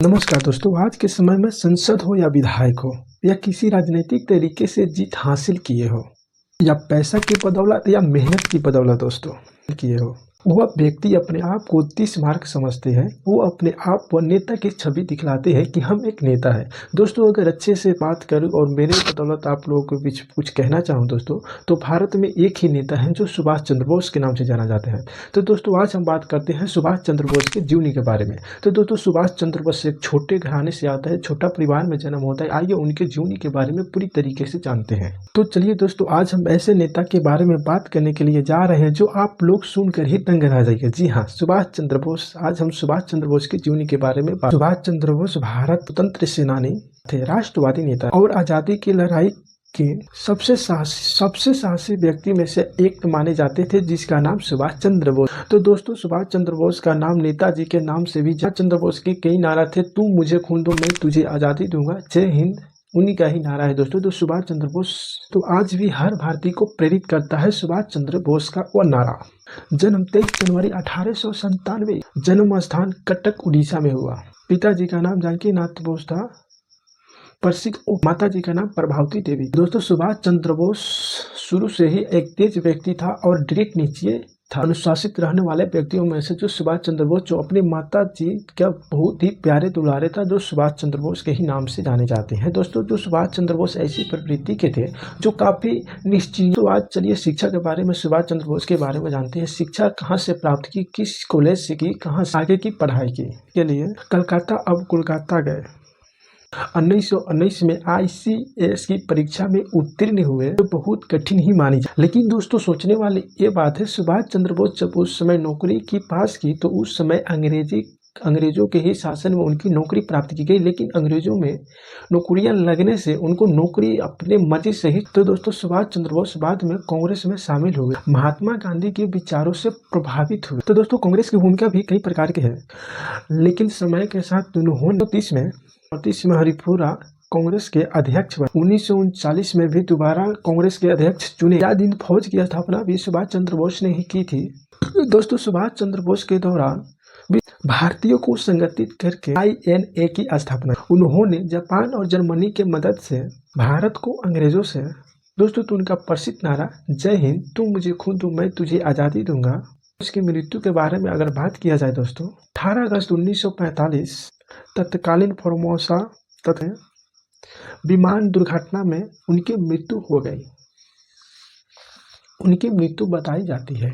नमस्कार दोस्तों, आज के समय में संसद हो या विधायक हो या किसी राजनीतिक तरीके से जीत हासिल किए हो या पैसा की बदौलत या मेहनत की बदौलत दोस्तों किए हो, वह व्यक्ति अपने आप को 30 मार्क समझते हैं। वो अपने आप को नेता की छवि दिखलाते हैं कि हम एक नेता है। दोस्तों, अगर अच्छे से बात करूं और मेरे बदौलत आप लोगों के बीच कुछ कहना चाहूं दोस्तों, तो भारत में एक ही नेता है जो सुभाष चंद्र बोस के नाम से जाना जाते हैं। तो दोस्तों, आज हम बात करते हैं सुभाष चंद्र बोस के जीवनी के बारे में। तो दोस्तों, सुभाष चंद्र बोस एक छोटे घराने से आता है, छोटा परिवार में जन्म होता है। आइए उनके जीवनी के बारे में पूरी तरीके से जानते हैं। तो चलिए दोस्तों, आज हम ऐसे नेता के बारे में बात करने के लिए जा रहे हैं जो आप लोग सुनकर ही दंग रह जाएंगे। जी हाँ, सुभाष चंद्र बोस। आज हम सुभाष चंद्र बोस की जीवनी के बारे में सुभाष चंद्र बोस भारत स्वतंत्र सेनानी थे, राष्ट्रवादी नेता और आजादी की लड़ाई के सबसे साहसी व्यक्ति में से एक माने जाते थे, जिसका नाम सुभाष चंद्र बोस। तो दोस्तों, सुभाष चंद्र बोस का नाम नेताजी के नाम से भी सुभाष चंद्र बोस के कई नारा थे। तुम मुझे खून दो, मैं तुझे आजादी दूंगा, जय हिंद, उन्हीं का ही नारा है दोस्तों। तो सुभाष चंद्र बोस तो आज भी हर भारतीय को प्रेरित करता है सुभाष चंद्र बोस का वो नारा। जन्म 23 जनवरी 1897, जन्म स्थान कटक उड़ीसा में हुआ। पिताजी का नाम जानकी नाथ बोस था, माता जी का नाम प्रभावती देवी। दोस्तों, सुभाष चंद्र बोस शुरू से ही एक तेज व्यक्ति था और दृढ़ निश्चयी था। अनुशासित रहने वाले व्यक्तियों में से जो सुभाष चंद्र बोस, जो अपनी माता जी का बहुत ही प्यारे दुलारे था, जो सुभाष चंद्र बोस के ही नाम से जाने जाते हैं। दोस्तों, जो सुभाष चंद्र बोस ऐसी प्रवृत्ति के थे जो काफी निश्चित। तो आज चलिए शिक्षा के बारे में, सुभाष चंद्र बोस के बारे में जानते हैं। शिक्षा कहाँ से प्राप्त की, किस कॉलेज से की, कहाँ से आगे की पढ़ाई की। के लिए कलकत्ता, अब कोलकाता गए। 1919 में ICS की परीक्षा में उत्तीर्ण हुए, जो बहुत कठिन ही मानी जाए। लेकिन दोस्तों, सोचने वाली ये बात है, सुभाष चंद्र बोस जब उस समय नौकरी की पास की तो उस समय अंग्रेजों के ही शासन में उनकी नौकरी प्राप्त की गई। लेकिन अंग्रेजों में नौकरियां लगने से उनको नौकरी अपने मर्जी से ही। तो दोस्तों, सुभाष चंद्र बोस बाद में कांग्रेस में शामिल हुए, महात्मा गांधी के विचारों से प्रभावित हुए। तो दोस्तों, कांग्रेस की भूमिका भी कई प्रकार की है, लेकिन समय के साथ उन्होंने 1930 में हरिपुरा कांग्रेस के अध्यक्ष बने। 1939 में भी दोबारा कांग्रेस के अध्यक्ष चुने। यह दिन फौज की स्थापना भी सुभाष चंद्र बोस ने ही की थी। दोस्तों, सुभाष चंद्र बोस के दौरान भारतीयों को संगठित करके INA की स्थापना। उन्होंने जापान और जर्मनी के मदद से भारत को अंग्रेजों से। दोस्तों, तो उनका प्रसिद्ध नारा जय हिंद, तुम मुझे खून दो, मैं तुझे आजादी दूंगा। उसकी मृत्यु के बारे में अगर बात किया जाए दोस्तों, 18 अगस्त 1945 तत्कालीन फॉर्मोसा तथा विमान दुर्घटना में उनकी मृत्यु हो गई। उनकी मृत्यु बताई जाती है।